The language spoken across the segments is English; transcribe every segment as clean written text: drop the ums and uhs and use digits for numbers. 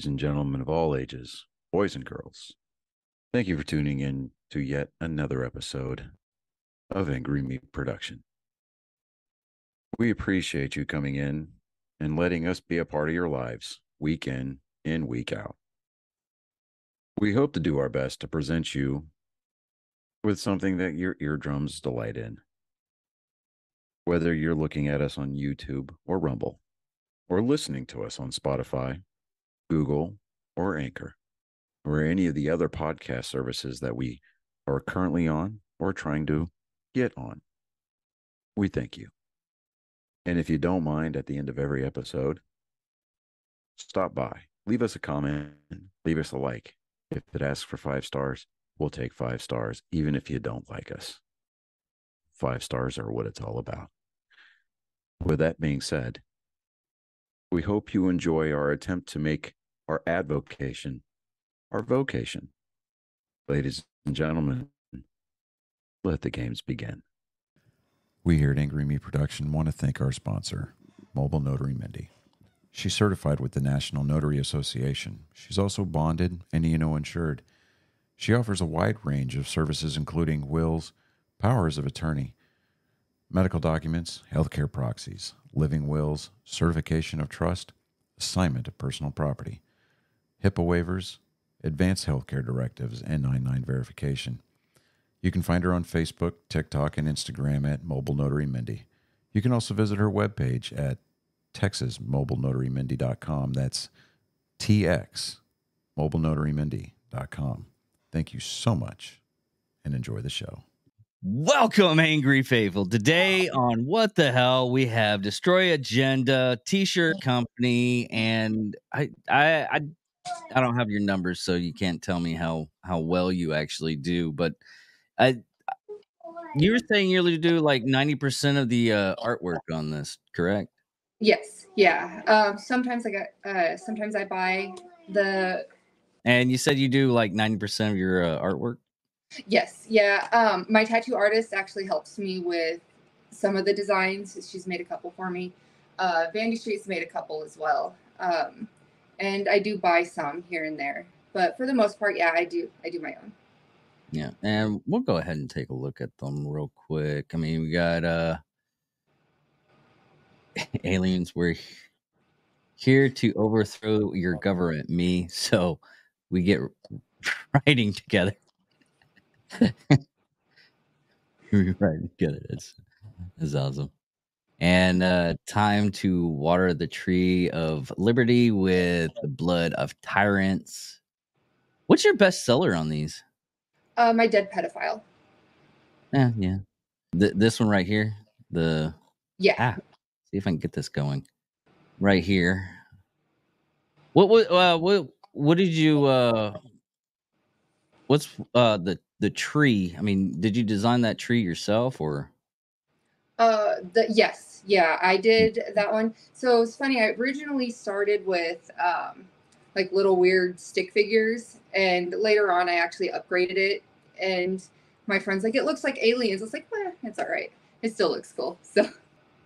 ladies and gentlemen of all ages, boys and girls. Thank you for tuning in to yet another episode of Angry Meat Production. We appreciate you coming in and letting us be a part of your lives week in and week out. We hope to do our best to present you with something that your eardrums delight in. Whether you're looking at us on YouTube or Rumble, or listening to us on Spotify, Google, or Anchor, or any of the other podcast services that we are currently on or trying to get on. We thank you. And if you don't mind, at the end of every episode, stop by, leave us a comment, leave us a like. If it asks for 5 stars, we'll take 5 stars, even if you don't like us. 5 stars are what it's all about. With that being said, we hope you enjoy our attempt to make our advocation our vocation. Ladies and gentlemen, let the games begin. We here at Angry Me Production want to thank our sponsor, Mobile Notary Mindy. She's certified with the National Notary Association. She's also bonded and E&O insured. She offers a wide range of services including wills, powers of attorney, medical documents, healthcare proxies, living wills, certification of trust, assignment of personal property, HIPAA waivers, advanced healthcare directives, and 99 verification. You can find her on Facebook, TikTok, and Instagram at Mobile Notary Mindy. You can also visit her webpage at TexasMobileNotaryMindy.com. That's TX, MobileNotaryMindy.com. Thank you so much, and enjoy the show. Welcome, Angry Faithful. Today on What the Hell, we have Destroy Agenda, T-shirt company, and I don't have your numbers, so you can't tell me how well you actually do. But you were saying you do like 90% of the artwork on this, correct? Yes. Yeah. Sometimes I buy the. And you said you do like 90% of your artwork. Yes. Yeah. My tattoo artist actually helps me with some of the designs. She's made a couple for me. Vandy Street's made a couple as well. And I do buy some here and there, but for the most part, yeah, I do my own. Yeah, and we'll go ahead and take a look at them real quick. I mean, we got aliens. We're here to overthrow your government, me. So we get writing together. We're writing together. It's awesome. And time to water the tree of liberty with the blood of tyrants. What's your best seller on these? My dead pedophile. Yeah. This one right here. See if I can get this going. Right here. What did you? What's the tree? I mean, did you design that tree yourself or? Yes, yeah, I did that one. So it's funny. I originally started with like little weird stick figures, and later on, I actually upgraded it. And my friend's like, "It looks like aliens." I was like, "Well, it's all right. It still looks cool." So,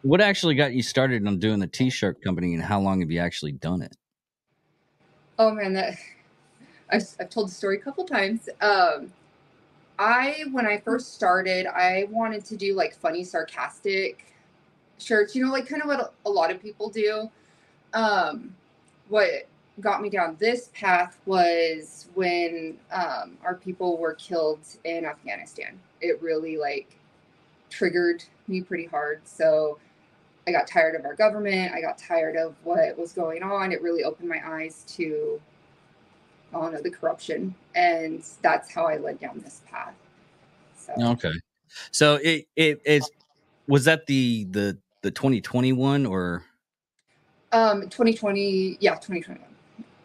what actually got you started on doing the T-shirt company, and how long have you actually done it? Oh man, I've told the story a couple times. When I first started, I wanted to do like funny, sarcastic shirts, like kind of what a lot of people do. What got me down this path was when our people were killed in Afghanistan. It really like triggered me pretty hard. So I got tired of our government. I got tired of what was going on. It really opened my eyes to the corruption, and that's how I led down this path. So. Okay, so it's was that the 2021 or 2020? Yeah, 2021.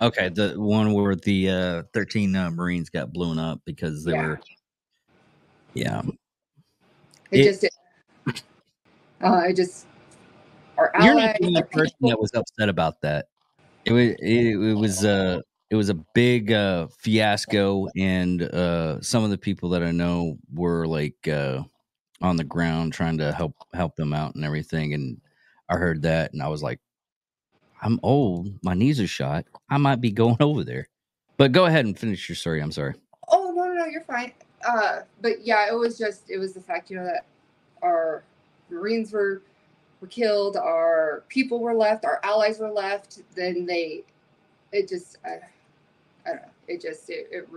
Okay, the one where the 13 Marines got blown up because they were. Yeah. It just. Our allies, you're not the only person that was upset about that. It was a big fiasco, and some of the people that I know were like on the ground trying to help them out and everything. And I heard that, and I was like, I'm old. My knees are shot. I might be going over there. But go ahead and finish your story. I'm sorry. Oh, no, you're fine. But yeah, it was the fact, that our Marines were killed, our people were left, our allies were left. Then I don't know. It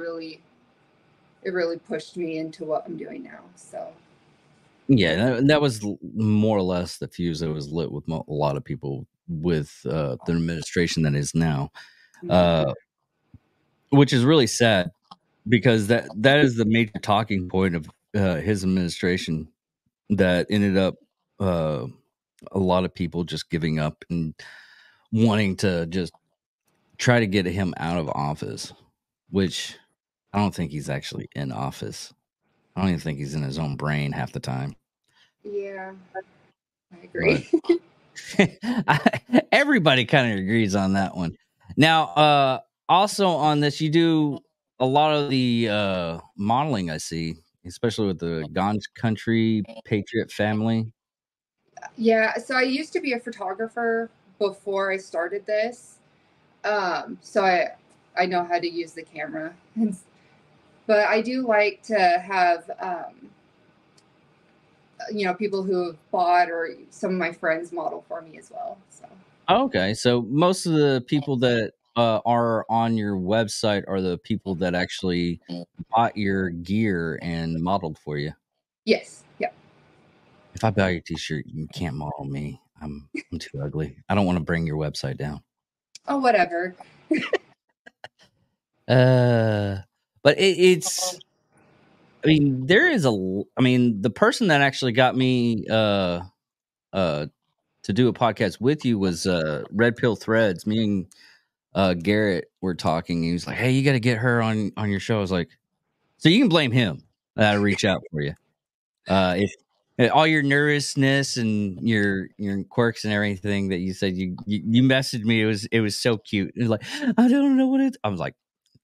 really pushed me into what I'm doing now. So. Yeah, that was more or less the fuse that was lit with a lot of people with the administration that is now, which is really sad because that is the major talking point of his administration that ended up a lot of people just giving up and wanting to just try to get him out of office, which I don't think he's actually in office. I don't even think he's in his own brain half the time. Yeah, I agree. Everybody kind of agrees on that one. Now, also on this, you do a lot of the modeling, I see, especially with the Gone Country Patriot Family. Yeah, so I used to be a photographer before I started this. So I know how to use the camera. But I do like to have people who have bought, or some of my friends model for me as well. So. Okay, so most of the people that are on your website are the people that actually bought your gear and modeled for you. Yes. Yep. If I buy your t-shirt, you can't model me. I'm too ugly. I don't want to bring your website down. Oh, whatever. But it's. I mean, the person that actually got me to do a podcast with you was Red Pill Threads. Me and Garrett were talking. He was like, "Hey, you got to get her on your show." I was like, "So you can blame him that I reach out for you. If all your nervousness and your quirks and everything that you said, you messaged me. It was so cute. It was like, I don't know what it's. I was like,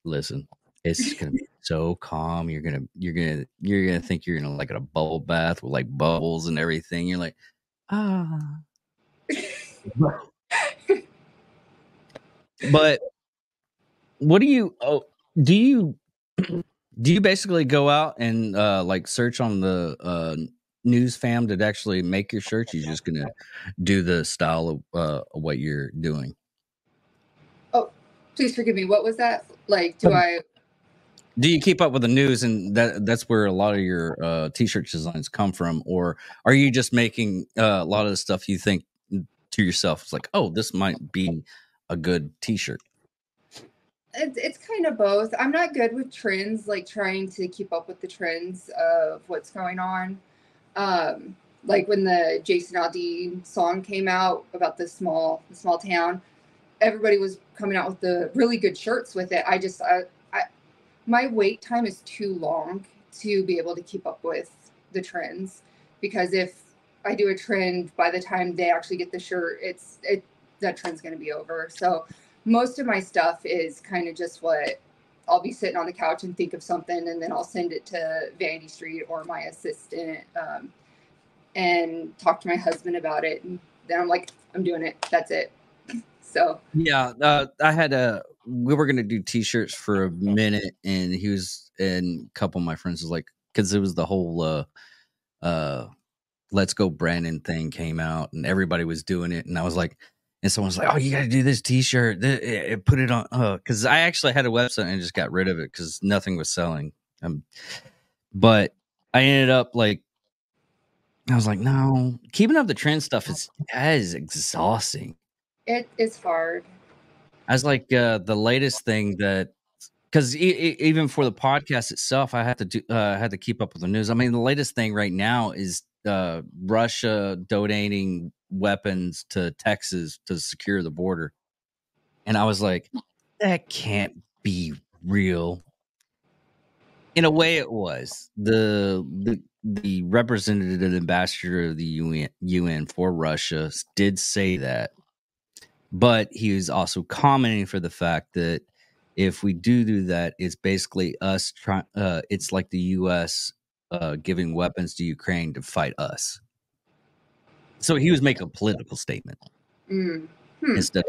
listen, it's gonna be so calm. You're gonna think you're in like a bubble bath with like bubbles and everything. You're like, ah." But what do you do you basically go out and like search on the news fam to actually make your shirts? You're just gonna do the style of what you're doing? Oh, please forgive me. What was that? Like, do you keep up with the news, and that's where a lot of your t-shirt designs come from, or are you just making a lot of the stuff you think to yourself? It's like, oh, this might be a good t-shirt. It's kind of both. I'm not good with trends, like trying to keep up with the trends of what's going on. Like when the Jason Aldean song came out about the small town, everybody was coming out with the really good shirts with it. My wait time is too long to be able to keep up with the trends, because if I do a trend, by the time they actually get the shirt, that trend's going to be over. So most of my stuff is kind of just what I'll be sitting on the couch and think of something, and then I'll send it to Vanity Street or my assistant and talk to my husband about it. And then I'm like, I'm doing it. That's it. So yeah, we were gonna do t-shirts for a minute, and a couple of my friends was like, because it was the whole Let's Go Brandon thing came out, and everybody was doing it, and I was like, and someone's like, oh, you got to do this t-shirt, put it on, because I actually had a website and just got rid of it because nothing was selling. But I ended up like, I was like, no, keeping up the trend stuff is exhausting. It is hard. I was like, the latest thing that, because even for the podcast itself, I had to keep up with the news. I mean, the latest thing right now is Russia donating weapons to Texas to secure the border, and I was like, that can't be real. In a way, it was. The representative ambassador of the UN for Russia did say that, but he was also commenting for the fact that if we do that, it's basically us trying. It's like the U.S. Giving weapons to Ukraine to fight us. So he was making a political statement instead.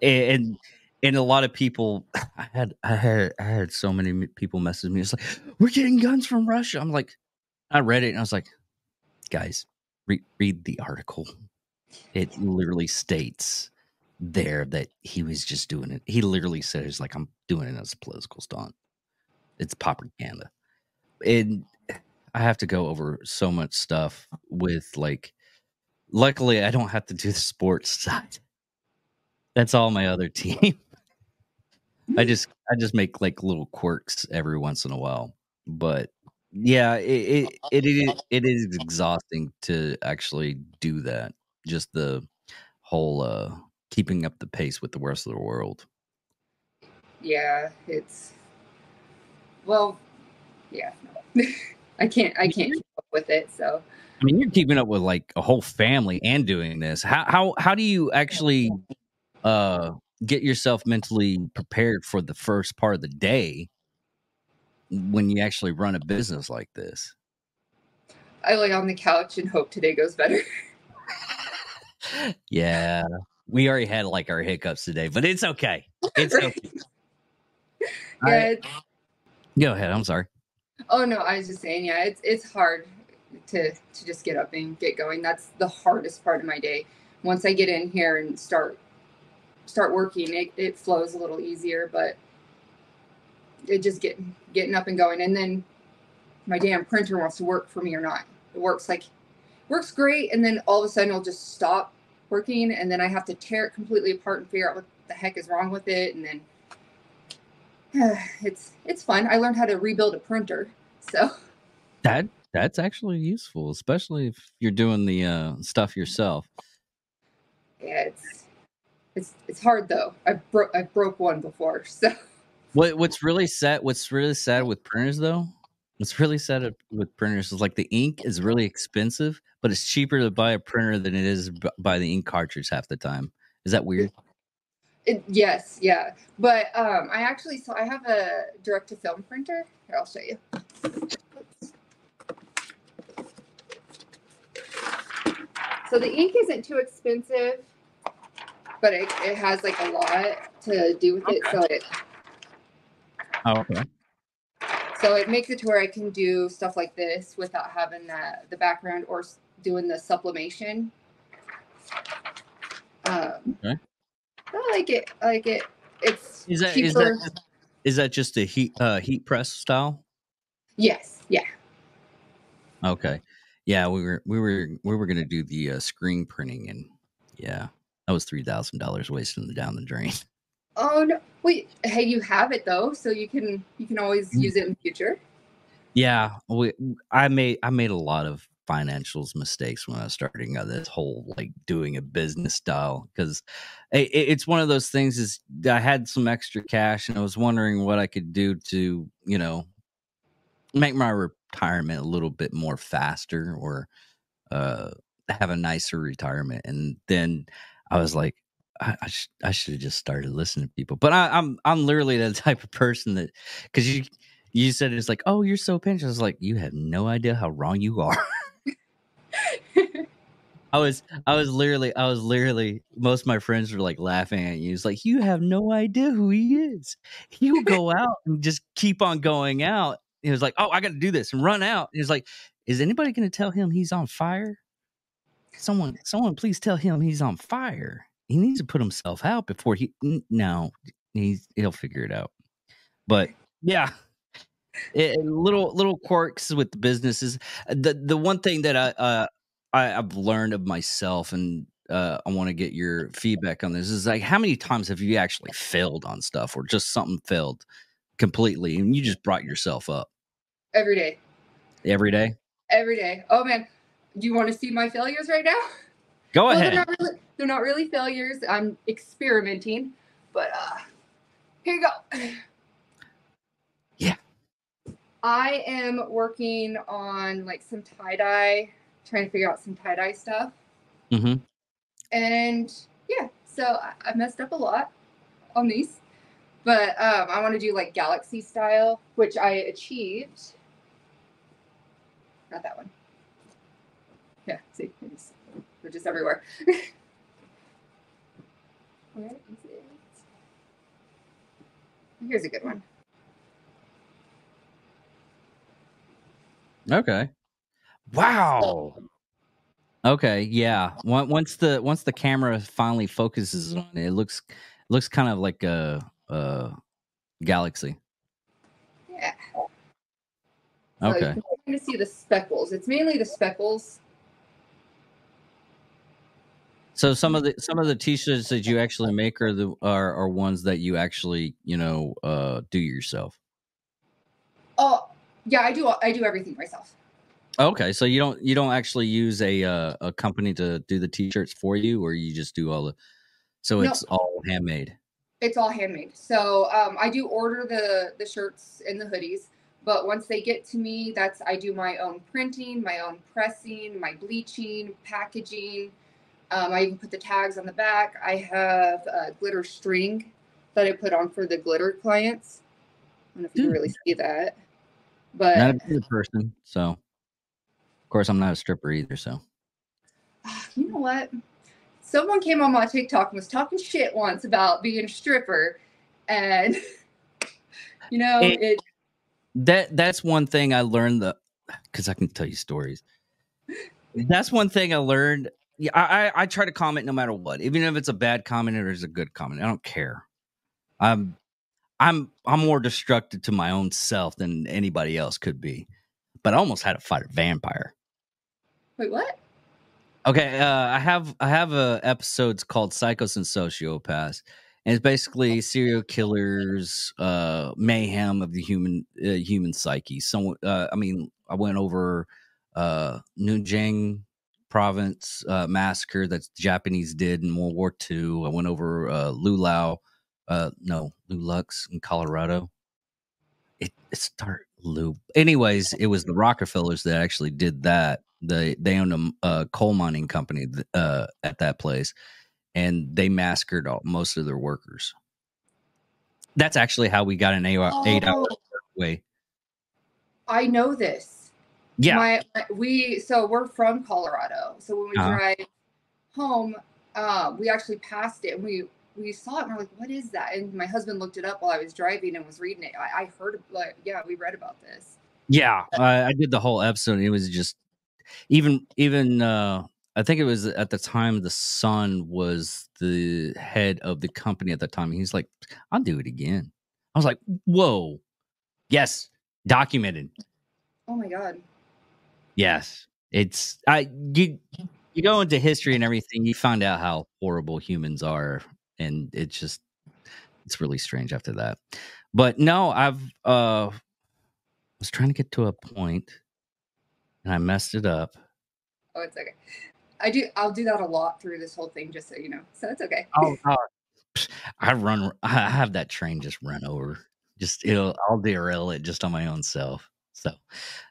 and a lot of people, I had so many people message me. It's like, we're getting guns from Russia. I'm like, I read it and I was like, guys, read the article. It literally states there that he was just doing it. He literally says, like, I'm doing it as a political stunt. It's propaganda. And I have to go over so much stuff with, like, luckily I don't have to do the sports side. That's all my other team. I just make, like, little quirks every once in a while. But yeah, it is exhausting to actually do that. Just the whole keeping up the pace with the rest of the world. Yeah, it's well, yeah. No. I can't keep up with it. So I mean, you're keeping up with like a whole family and doing this. How do you actually uh get yourself mentally prepared for the first part of the day when you actually run a business like this? I lay on the couch and hope today goes better. Yeah. We already had like our hiccups today, but it's okay. It's Right? okay. Yeah. Go ahead. I'm sorry. Oh no, I was just saying, yeah, it's hard to just get up and get going. That's the hardest part of my day. Once I get in here and start working, it flows a little easier, but it just getting up and going. And then my damn printer wants to work for me or not. It works great, and then all of a sudden it'll just stop working, and then I have to tear it completely apart and figure out what the heck is wrong with it, and then it's fun. I learned how to rebuild a printer, so That's actually useful, especially if you're doing the stuff yourself. yeah, it's hard though. I broke one before, so What's really sad with printers though? What's really sad with printers is like the ink is really expensive, but it's cheaper to buy a printer than it is buy the ink cartridge half the time. Is that weird? yes, yeah. But I have a direct to film printer. Here, I'll show you. So the ink isn't too expensive, but it has like a lot to do with it. Okay. So it makes it to where I can do stuff like this without having the background or doing the sublimation. Okay. I like it. I like it. It's Is cheaper. that just a heat press style? Yes. Yeah. Okay. Yeah, we were gonna do the screen printing, and yeah, that was $3,000 wasting down the drain. Oh no! Wait. Hey, you have it though, so you can always use it in the future. Yeah, I made a lot of financials mistakes when I was starting out this whole like doing a business style because it's one of those things is I had some extra cash and I was wondering what I could do to make my retirement a little bit more faster or uh have a nicer retirement, and then I was like I should have just started listening to people, but I'm literally the type of person that because you said it's like, oh, you're so pinched. I was like, you have no idea how wrong you are. I was literally most of my friends were like laughing at you. It's like you have no idea who he is. He will go out and just keep on going out. He was like, oh, I got to do this and run out. He was like, is anybody going to tell him he's on fire? Someone, please tell him he's on fire. He needs to put himself out before no, he'll figure it out. But yeah, little quirks with the businesses. The one thing that I've learned of myself, and I want to get your feedback on this, is like how many times have you actually failed on stuff or just something failed completely and you just brought yourself up Every day. every day? Every day. Oh man, do you want to see my failures right now? Go Well, ahead. they're not really failures. I'm experimenting, but here you go. Yeah. I am working on like some tie-dye, trying to figure out some tie-dye stuff. Mm-hmm. And yeah, so I messed up a lot on these. But I want to do like galaxy style, which I achieved. Not that one. Yeah, see, they're just everywhere. Where is it? Here's a good one. Okay. Wow. Okay, yeah. Once the camera finally focuses on it, it looks kind of like a galaxy. Yeah. So you Okay. can kind of see the speckles. It's mainly the speckles. So some of the t-shirts that you actually make are ones that you actually, do yourself. Oh, yeah, I do everything myself. Okay, so you don't actually use a company to do the t-shirts for you, or you just do all the so No, it's all handmade. it's all handmade. So I do order the shirts and the hoodies, but once they get to me, I do my own printing, my own pressing, my bleaching, packaging. I even put the tags on the back. I have glitter string that I put on for the glitter clients. I don't know if you can really see that, Not a but big person, so of course I'm not a stripper either, so. you know what? Someone came on my TikTok and was talking shit once about being a stripper, and It that's one thing I learned because I can tell you stories. That's one thing I learned. Yeah, I try to comment no matter what, even if it's a bad comment or it's a good comment. I don't care. I'm I'm more destructive to my own self than anybody else could be. But I almost had to fight a vampire. wait, what? Okay, I have episodes called Psychos and Sociopaths, and it's basically serial killers, mayhem of the human psyche. I went over Nunjang province massacre that the Japanese did in World War II. I went over Lulux in Colorado. It started Lube. Anyways, it was the Rockefellers that actually did that. They owned a coal mining company at that place, and they massacred most of their workers. That's actually how we got an 8 hour Oh, way. I know this. Yeah. So we're from Colorado. So when we Uh-huh. drive home, we actually passed it and we saw it and we're like, what is that? And my husband looked it up while I was driving and was reading it. I heard yeah, we read about this. Yeah, I did the whole episode. It was just even I think it was at the time the son was the head of the company at the time. He's like, I'll do it again. I was like, whoa. Yes, documented. Oh my God. Yes. It's you go into history and everything, you find out how horrible humans are, and it's really strange after that. But no, I've was trying to get to a point and I messed it up. Oh, it's okay. I'll do that a lot through this whole thing, just so you know. So it's okay. Oh, I have that train just run over. I'll derail it just on my own self. So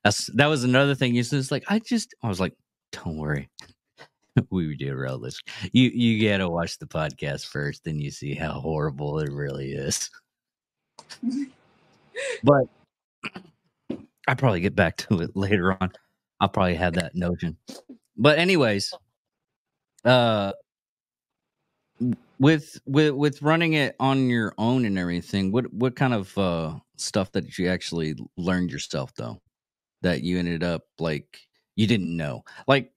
that was another thing. It's like I was like, don't worry. We derail this. You gotta watch the podcast first, then you see how horrible it really is. But I probably get back to it later on. I'll probably have that notion. But anyways, with running it on your own and everything, what kind of stuff that you actually learned yourself though that you ended up like you didn't know, like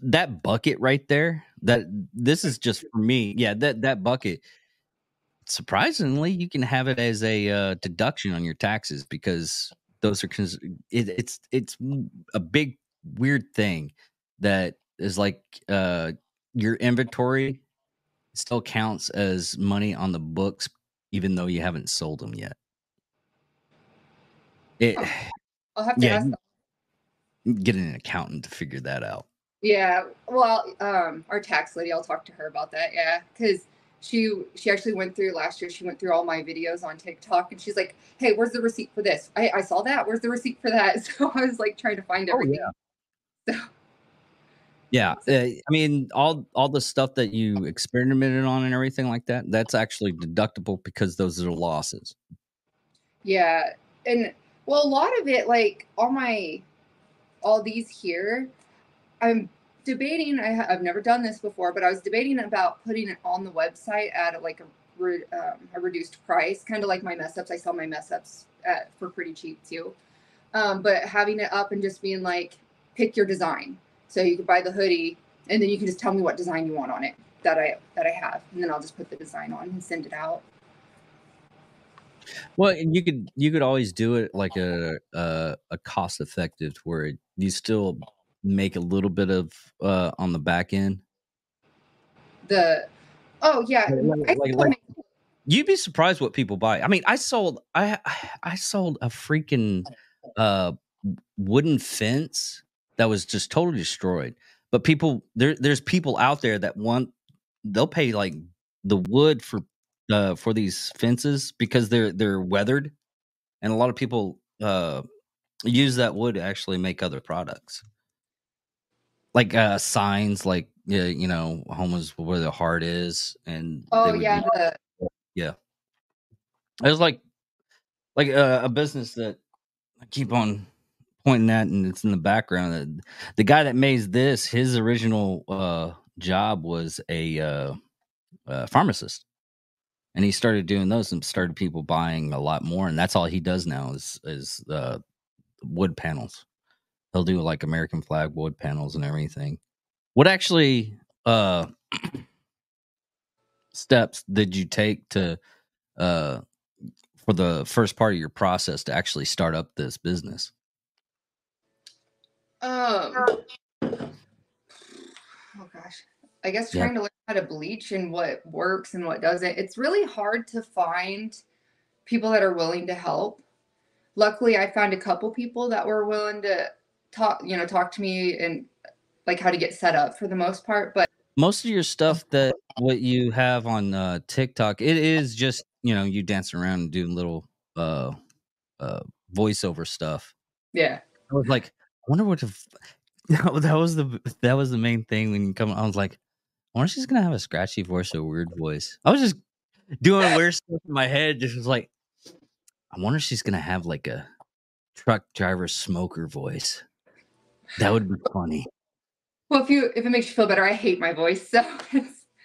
that bucket right there, that this is just for me, yeah, that bucket, surprisingly you can have it as a deduction on your taxes because those are it's a big weird thing that is like your inventory still counts as money on the books, even though you haven't sold them yet. It, Huh. I'll have to yeah, ask. get an accountant to figure that out. Yeah. Well, our tax lady, I'll talk to her about that. Yeah, because she actually went through last year. She went through all my videos on TikTok, and she's like, "Hey, where's the receipt for this? I saw that. Where's the receipt for that?" So I was like trying to find Oh everything. yeah, So, yeah. I mean, all the stuff that you experimented on and everything like that, that's actually deductible because those are losses. yeah, and well, a lot of it, like all these here, I'm debating. I've never done this before, but I was debating about putting it on the website at a reduced price, kind of like my mess ups. I sell my mess ups for pretty cheap too. But having it up and just being like, pick your design. So you can buy the hoodie and then you can just tell me what design you want on it that I have. And then I'll just put the design on and send it out. Well, and you could always do it like a cost effective where you still make a little bit of on the back end. Oh yeah. Like, you'd be surprised what people buy. I mean, I sold a freaking wooden fence that was just totally destroyed. But there's people out there that they'll pay like the wood for these fences because they're weathered, and a lot of people use that wood to actually make other products, like signs, like home is where the heart is, and yeah. It was like a business that I keep on pointing at, and it's in the background. The guy that made this, his original job was a pharmacist, and he started doing those and started people buying a lot more. And that's all he does now is wood panels. He'll do like American flag wood panels and everything. What actually steps did you take to for the first part of your process to actually start up this business? Oh gosh. I guess trying to learn how to bleach and what works and what doesn't. It's really hard to find people that are willing to help. Luckily, I found a couple people that were willing to talk to me and like how to get set up for the most part. But most of your stuff what you have on TikTok, it is just, you dancing around and doing little voiceover stuff. Yeah. I was like, I wonder what that was the main thing when you come. I was like, I wonder if she's gonna have a scratchy voice or a weird voice. I was just doing weird stuff in my head. Just was like, I wonder if she's gonna have like a truck driver smoker voice. That would be funny. Well, if it makes you feel better, I hate my voice. So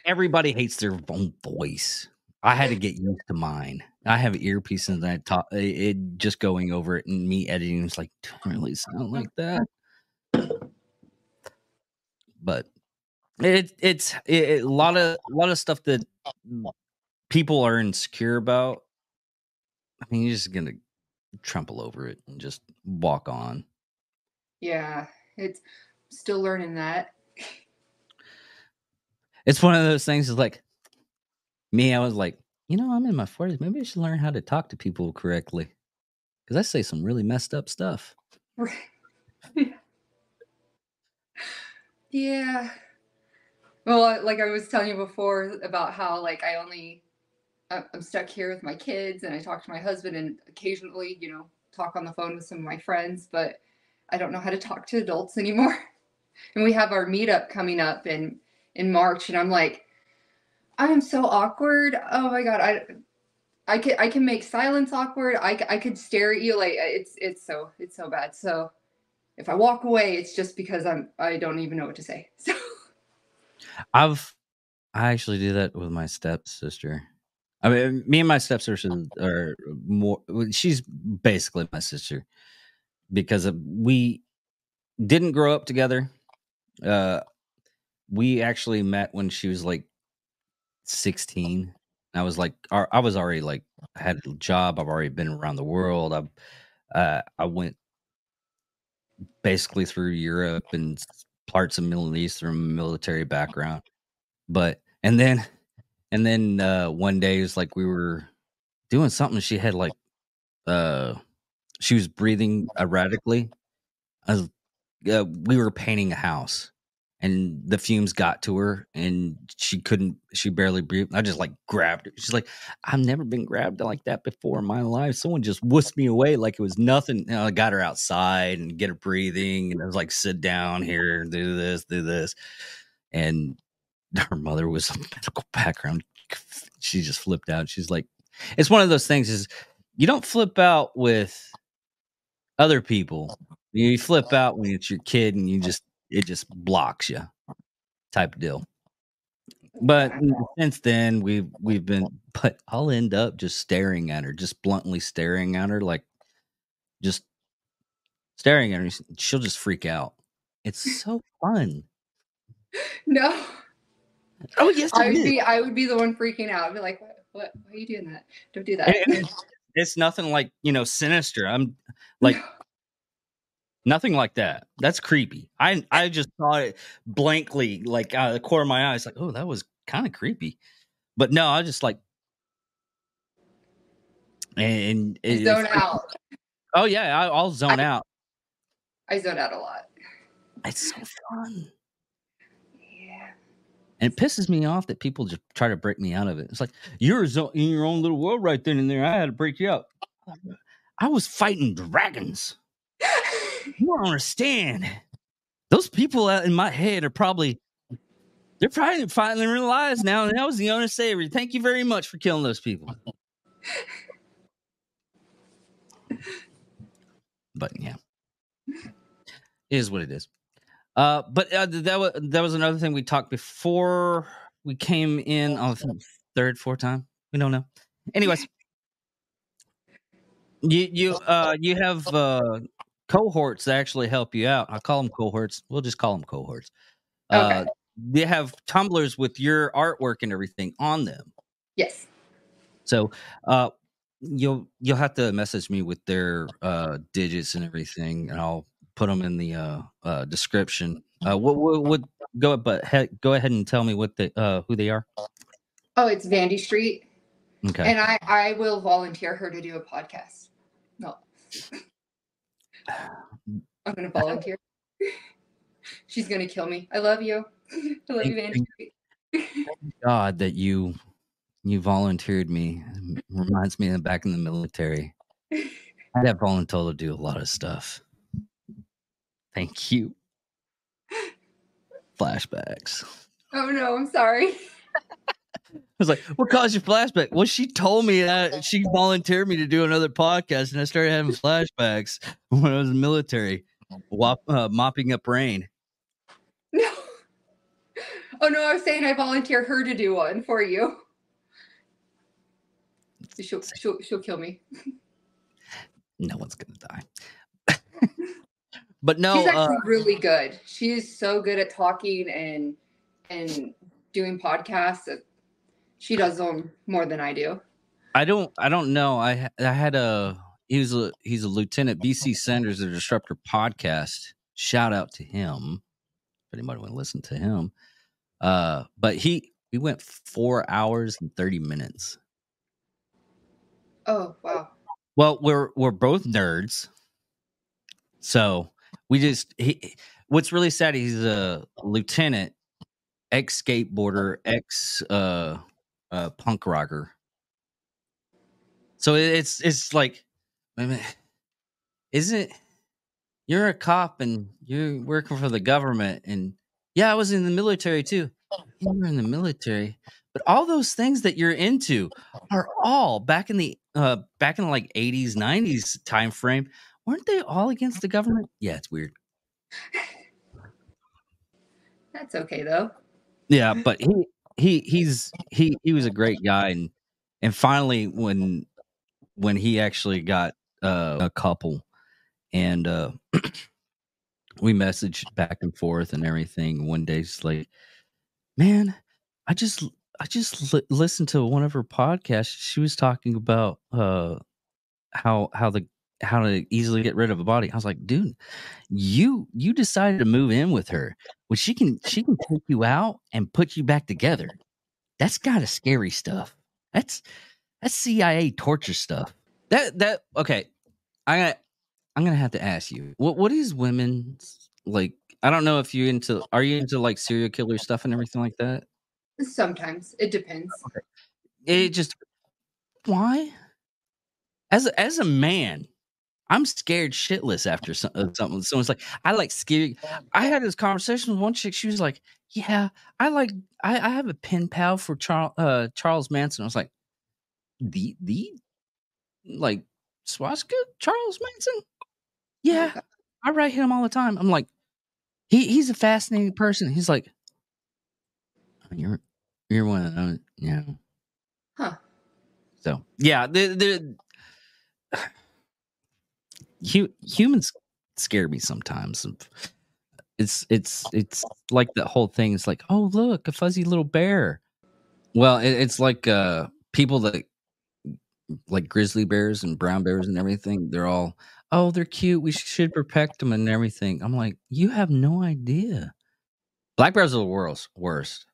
everybody hates their own voice. I had to get used to mine. I have earpieces and I talk it just going over it and me editing. It's like, don't really sound like that. But it's a lot of stuff that people are insecure about. I mean, you're just gonna trample over it and just walk on. Yeah, it's still learning that. It's one of those things. Is like me. I was like, I'm in my 40s. Maybe I should learn how to talk to people correctly because I say some really messed up stuff. Yeah. Well, like I was telling you before about how like I'm stuck here with my kids and I talk to my husband and occasionally, talk on the phone with some of my friends, but I don't know how to talk to adults anymore. And we have our meetup coming up in March, and I'm like, I am so awkward. Oh my God. I can make silence awkward. I could stare at you. Like it's so bad. So if I walk away, it's just because I don't even know what to say. So I actually do that with my stepsister. I mean, me and my stepsister are more. She's basically my sister because we didn't grow up together. We actually met when she was like 16. I was already like I had a job. I've already been around the world. I went basically through Europe and parts of Middle East from a military background. But and then one day it was like we were doing something. She had like she was breathing erratically. We were painting a house and the fumes got to her and she barely breathed. I just like grabbed her. She's like, I've never been grabbed like that before in my life. Someone just whisked me away like it was nothing. I got her outside and get her breathing. And I was like, sit down here, do this. And her mother was a medical background. She just flipped out. She's like, it's one of those things is you don't flip out with other people. You flip out when it's your kid and it just blocks you type of deal. But since then, we've been. But I'll end up just staring at her, just bluntly staring at her, like just staring at her. She'll just freak out. It's so fun. No. Oh yes, it is. I would be the one freaking out. I'd be like, what? Why are you doing that? Don't do that. And it's nothing like, sinister. I'm like nothing like that. That's creepy. I just saw it blankly, like out of the corner of my eyes, like, oh, that was kind of creepy. But no, I just like and zone out. Oh yeah, I'll zone out. I zone out a lot. It's so fun. Yeah. And it pisses me off that people just try to break me out of it. It's like, you're in your own little world right then and there. I had to break you out. I was fighting dragons. You don't understand. Those people out in my head they're probably finally realized now that was the owner savior. Thank you very much for killing those people. But yeah, it is what it is. But that was another thing we talked before we came in on the third, fourth time. We don't know. Anyways, you have cohorts that actually help you out. I call them cohorts. We'll just call them cohorts. Okay. They have tumblers with your artwork and everything on them. Yes. So you'll have to message me with their digits and everything, and I'll put them in the description. What go ahead and tell me what who they are. Oh, it's Vandy Street. Okay. And I will volunteer her to do a podcast. No. I'm gonna volunteer. She's gonna kill me. I love you. I love you, Vandy Street. Thank God that you volunteered me. It reminds me of back in the military. I got voluntold to do a lot of stuff. Thank you. Flashbacks. Oh no, I'm sorry. I was like, what caused your flashback? Well, she told me that she volunteered me to do another podcast, and I started having flashbacks when I was in the military, mopping up rain. No. Oh no, I was saying I volunteer her to do one for you. She'll kill me. No one's gonna die. But no, she's actually really good. She's so good at talking and doing podcasts. She does them more than I do. I don't know. I had he's a lieutenant. BC Sanders, the Disruptor podcast. Shout out to him. If anybody want to listen to him. But we went 4 hours and 30 minutes. Oh, wow. Well, we're both nerds. So what's really sad, he's a lieutenant, ex skateboarder, ex punk rocker. So it's like, isn't you're a cop and you're working for the government, and yeah, I was in the military too. You were in the military, but all those things that you're into are all back in the like 80s, 90s time frame. Weren't they all against the government? Yeah, it's weird. That's okay though. Yeah, but he was a great guy, and finally when he actually got a couple, and we messaged back and forth and everything. One day, she's like, "Man, I just listened to one of her podcasts. She was talking about how to easily get rid of a body." I was like, "Dude, you decided to move in with her. Well, she can take you out and put you back together. That's kind of scary stuff. That's CIA torture stuff." That okay. I'm gonna have to ask you, what is women like? I don't know if are you into like serial killer stuff and everything like that? Sometimes it depends. Okay. It just why? As a man, I'm scared shitless after something. Someone's like, I like scary. I had this conversation with one chick. She was like, yeah, I have a pen pal for Charles Manson. I was like, the like swastika Charles Manson? Yeah, I write him all the time. I'm like, he's a fascinating person. He's like, you're You're one of those, yeah. Huh. So yeah, humans scare me sometimes. It's like the whole thing is like, oh look, a fuzzy little bear. Well, it's like people that like grizzly bears and brown bears and everything. They're all, oh, they're cute. We should protect them and everything. I'm like, you have no idea. Black bears are the worst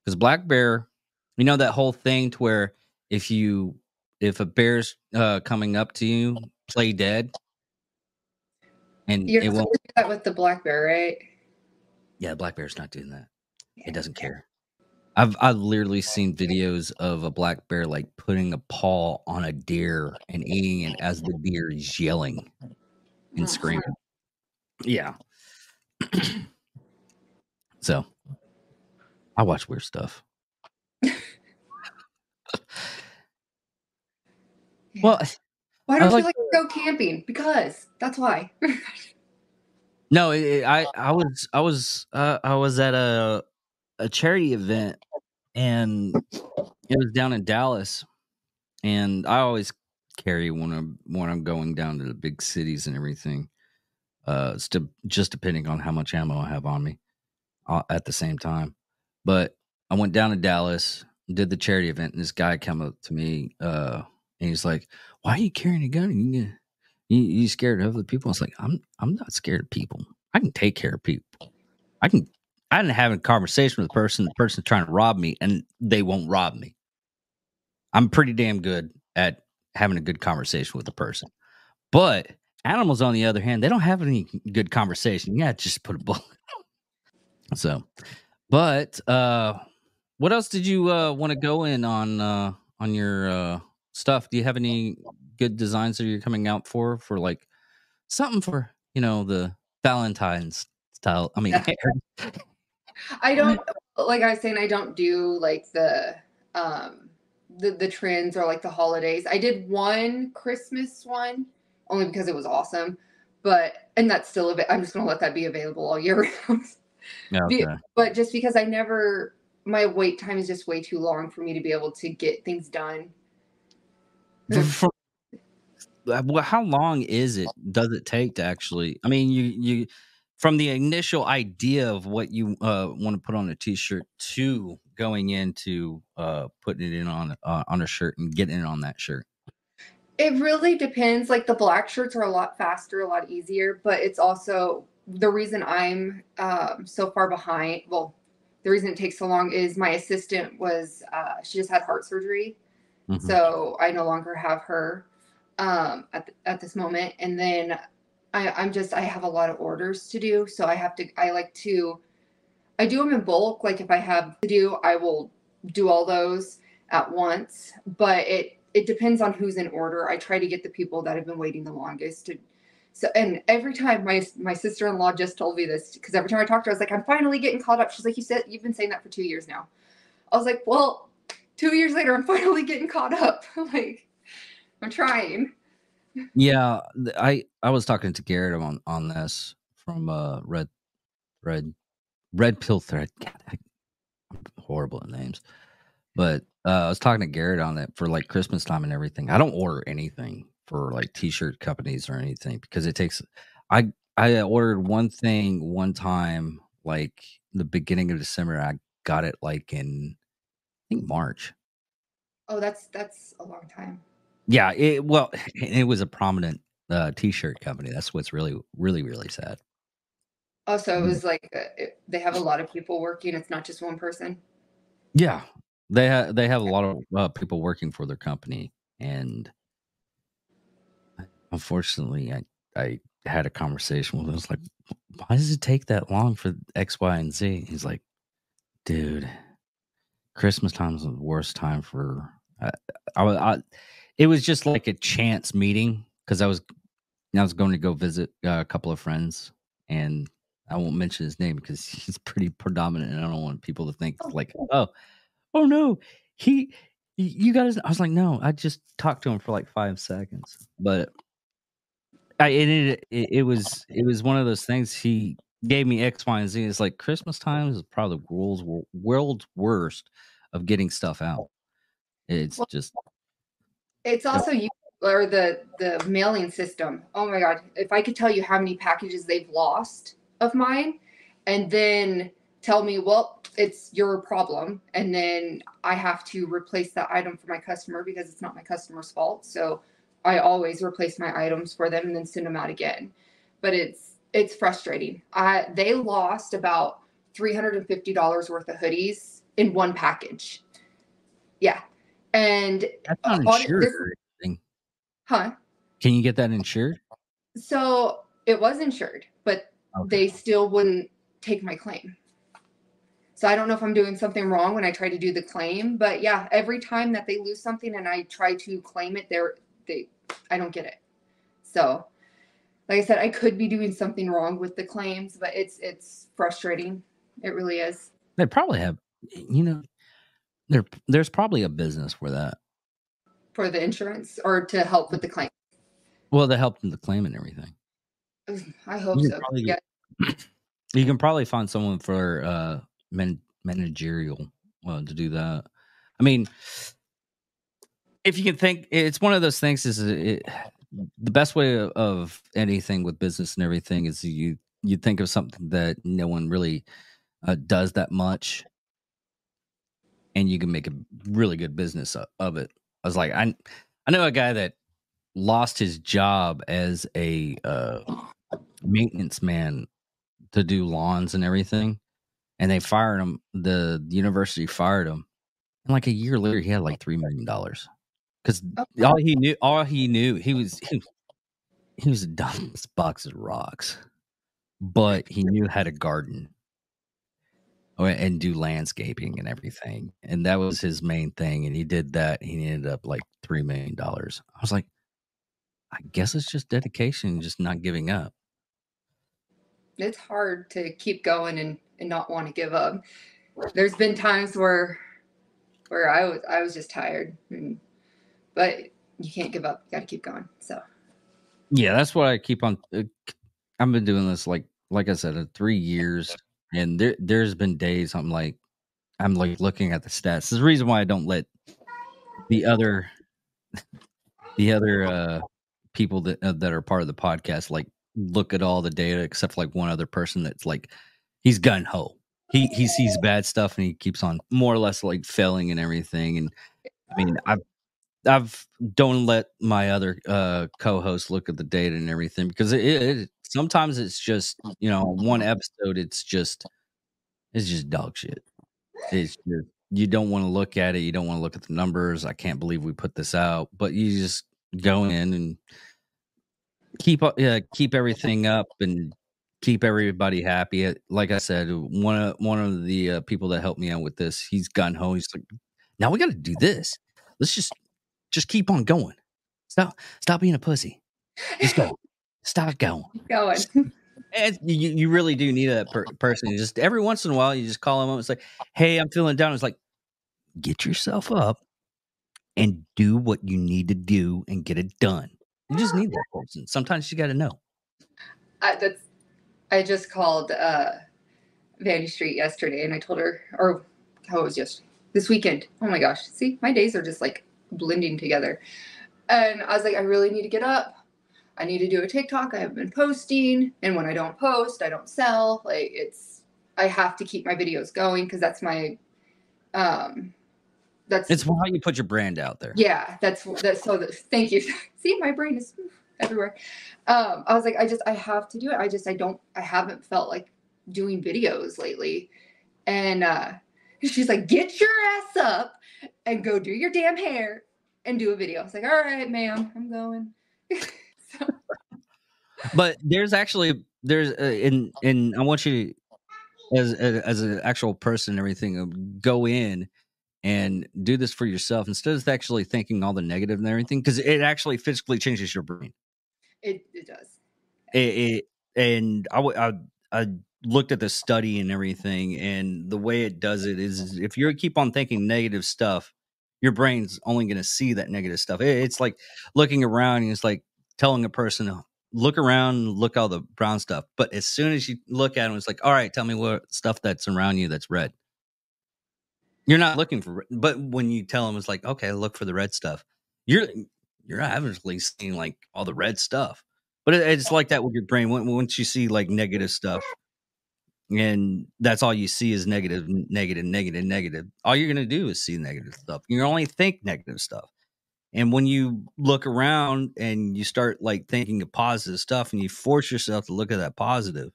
because black bear, you know that whole thing to where if a bear's coming up to you, play dead, and You're it not won't. supposed to do that with the black bear, right? Yeah, black bear's not doing that. Yeah. It doesn't care. I've literally seen videos of a black bear like putting a paw on a deer and eating it as the deer is yelling and screaming. Yeah. So I watch weird stuff. Well, why don't you like to go camping? Because that's why. No, I was at a charity event, and it was down in Dallas, and I always carry when I'm going down to the big cities and everything. Just depending on how much ammo I have on me at the same time. But I went down to Dallas, did the charity event, and this guy came up to me, and he's like, "Why are you carrying a gun? You scared of other people?" I was like, "I'm not scared of people. I can take care of people. I didn't have a conversation with the person's trying to rob me, and they won't rob me. I'm pretty damn good at having a good conversation with a person. But animals, on the other hand, they don't have any good conversation. Yeah, just put a bullet. So, but what else did you want to go in on your stuff? Do you have any good designs that you're coming out for like something for the Valentine's style? I mean, I don't, like I was saying, I don't do like the trends or like the holidays. I did one Christmas one only because it was awesome, and that's still I'm just gonna let that be available all year round. okay. But just because my wait time is just way too long for me to be able to get things done. How long does it take to actually? I mean, you from the initial idea of what you want to put on a t-shirt to going into putting it in on a shirt and getting it on that shirt. It really depends. Like the black shirts are a lot faster, a lot easier, but it's also the reason I'm so far behind. Well, the reason it takes so long is my assistant she just had heart surgery. Mm-hmm. So I no longer have her at this moment. And then I have a lot of orders to do. So I do them in bulk. Like if I have to do, I will do all those at once, but it depends on who's in order. I try to get the people that have been waiting the longest and every time my sister-in-law just told me this, because every time I talked to her, I was like, I'm finally getting caught up. She's like, you've been saying that for 2 years now. I was like, well, 2 years later, I'm finally getting caught up. Like, I'm trying. Yeah, I was talking to Garrett on this from Red Pill Thread. God, I'm horrible at names, but I was talking to Garrett on it for like Christmas time and everything. I don't order anything for like t-shirt companies or anything because it takes. I ordered one thing one time, like the beginning of December. I got it like in I think March. Oh, that's a long time. Yeah, it was a prominent t-shirt company. That's what's really, really, really sad. Oh, so it was like they have a lot of people working. It's not just one person. Yeah, they have a lot of people working for their company, and unfortunately, I had a conversation with him. I was like, "Why does it take that long for X, Y, and Z?" He's like, "Dude, Christmas time is the worst time for." It was just like a chance meeting because I was going to go visit a couple of friends, and I won't mention his name because he's pretty predominant, and I don't want people to think like, oh no, you guys. I was like, no, I just talked to him for like 5 seconds, but it was one of those things. He gave me X, Y, and Z. It's like Christmas time is probably the world's worst of getting stuff out. It's just It's also you or the mailing system. Oh my God. If I could tell you how many packages they've lost of mine and then tell me, well, it's your problem. And then I have to replace that item for my customer because it's not my customer's fault. So I always replace my items for them and then send them out again. But it's frustrating. They lost about $350 worth of hoodies in one package. Yeah. And that's not insured or anything. Huh? Can you get that insured? So it was insured, but they still wouldn't take my claim. So I don't know if I'm doing something wrong when I try to do the claim, but yeah, every time that they lose something and I try to claim it, I don't get it. So like I said, I could be doing something wrong with the claims, but it's frustrating. It really is. They probably have, there's probably a business for that. For the insurance or to help with the claim? Well, to help them to claim and everything. I hope so. Yeah. You can probably find someone for managerial to do that. I mean, if you can think, it's one of those things. The best way of anything with business and everything is you think of something that no one really does that much, and you can make a really good business of it. I was like, I know a guy that lost his job as a maintenance man to do lawns and everything, and they fired him. The university fired him, and like a year later, he had like $3 million because all he knew, he was the dumbest box of rocks, but he knew how to garden and do landscaping and everything, and that was his main thing. And he did that. And he ended up like $3 million. I was like, I guess it's just dedication and just not giving up. It's hard to keep going and not want to give up. There's been times where I was just tired, but you can't give up. You got to keep going. So yeah, that's what I keep on. I've been doing this like I said, 3 years, and there's been days I'm like looking at the stats. There's the reason why I don't let the other people that are part of the podcast like look at all the data, except like one other person that's like, he's gun ho. He sees bad stuff and he keeps on more or less like failing and everything. And I mean, I've don't let my other co-hosts look at the data and everything, because it sometimes it's just, one episode it's just dog shit. It's just, you don't want to look at it. You don't want to look at the numbers. I can't believe we put this out, but you just go in and keep everything up and keep everybody happy. Like I said, one of the people that helped me out with this, he's gun ho. He's like, now we got to do this. Let's just keep on going. Stop being a pussy. Just go. Stop going. Going. And you really do need that person. Just every once in a while, you just call them up and say, hey, I'm feeling down. It's like, get yourself up and do what you need to do and get it done. You just need that person. Sometimes you got to know. I just called Vandy Street yesterday, and I told her, or how it was yesterday, this weekend. Oh my gosh. See, my days are just like blending together. And I was like, I really need to get up. I need to do a TikTok. I haven't been posting. And when I don't post, I don't sell. Like I have to keep my videos going because that's my, it's how you put your brand out there. Yeah. Thank you. See, my brain is everywhere. I was like, I have to do it. I haven't felt like doing videos lately. And, she's like, get your ass up and go do your damn hair and do a video. I was like, all right, ma'am, I'm going. But there's I want you as an actual person and everything, go in and do this for yourself instead of actually thinking all the negative and everything, because it actually physically changes your brain. It does. And I looked at the study and everything, and the way it does it is if you keep on thinking negative stuff, your brain's only going to see that negative stuff. It's like looking around, and it's like telling a person, look around, look all the brown stuff. But as soon as you look at them, it's like, all right, tell me what stuff that's around you that's red. You're not looking for, but when you tell them it's like, okay, look for the red stuff. You're averagely seeing like all the red stuff, but it's like that with your brain. Once you see like negative stuff, and that's all you see is negative, negative, negative, negative. All you're gonna do is see negative stuff. You only think negative stuff. And when you look around and you start like thinking of positive stuff, and you force yourself to look at that positive,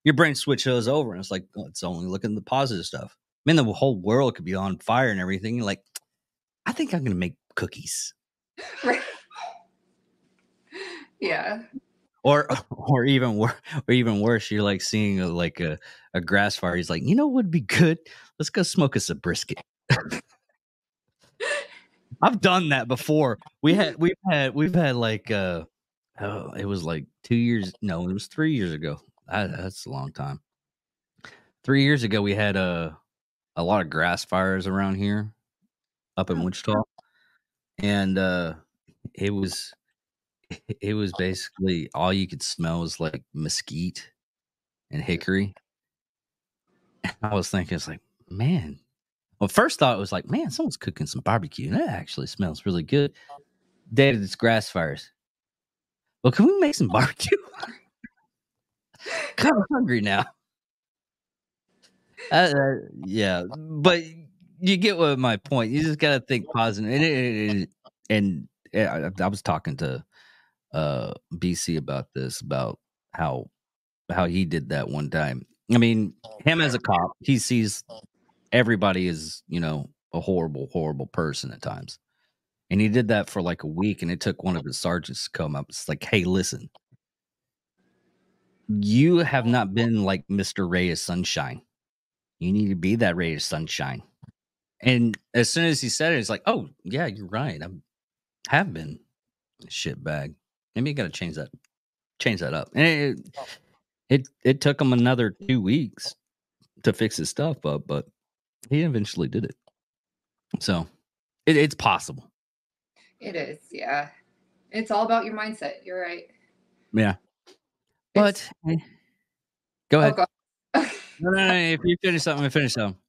your brain switches over, and it's like, oh, it's only looking at the positive stuff. I mean, the whole world could be on fire and everything. You're like, I think I'm gonna make cookies. Right. Yeah. Or even worse, you're like seeing a grass fire. He's like, you know what would be good? Let's go smoke us a brisket. I've done that before. We've had like it was like 2 years. No, it was 3 years ago. That's a long time. 3 years ago, we had a lot of grass fires around here, up in Wichita, and it was basically all you could smell was like mesquite and hickory. I was thinking, it's like, man. Well, first thought it was like, man, someone's cooking some barbecue, and that actually smells really good. Day of this grass fires. Well, can we make some barbecue? Kind of hungry now. Yeah, but you get what my point. You just gotta think positive. And I was talking to BC about this, about how he did that one time. I mean, him as a cop, he sees everybody as, a horrible, horrible person at times. And he did that for like a week, and it took one of his sergeants to come up. It's like, hey, listen, you have not been like Mr. Ray of Sunshine. You need to be that ray of sunshine. And as soon as he said it, it's like, oh, yeah, you're right. I have been a shitbag. Maybe you got to change that up. And it took him another 2 weeks to fix his stuff up, but he eventually did it. So it's possible. It is, yeah. It's all about your mindset. You're right. Yeah. But go ahead. Oh, No, if you finish something, finish something.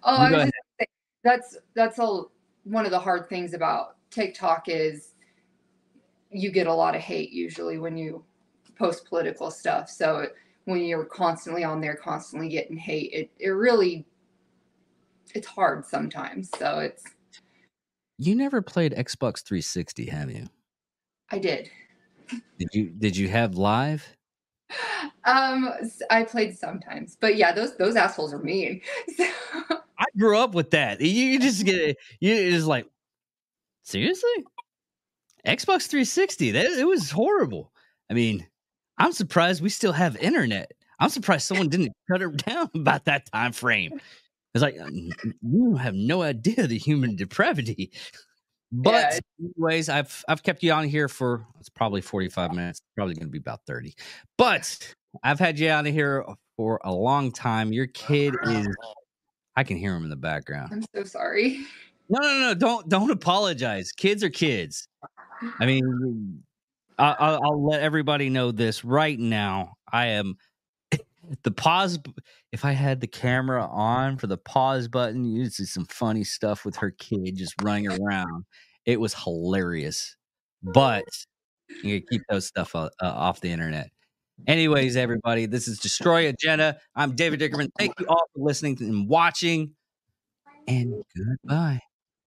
Oh, I was just saying, that's one of the hard things about TikTok is you get a lot of hate usually when you post political stuff. So when you're constantly on there, constantly getting hate, it really, it's hard sometimes. So You never played Xbox 360, have you? I did. Did you have live? I played sometimes, but yeah, those assholes are mean. So. I grew up with that. You just like, seriously? Xbox 360, it was horrible. I mean, I'm surprised we still have internet. I'm surprised someone didn't cut it down about that time frame. It's like, you have no idea the human depravity. But anyways, I've kept you on here for, it's probably 45 minutes. It's probably going to be about 30. But I've had you out of here for a long time. Your kid is, I can hear him in the background. I'm so sorry. No. Don't apologize. Kids are kids. I mean, I'll let everybody know this right now. I am the pause. If I had the camera on for the pause button, you'd see some funny stuff with her kid just running around. It was hilarious, but you keep those stuff off the internet. Anyways, everybody, this is Destroy Agenda. I'm David Dickerman. Thank you all for listening and watching, and goodbye.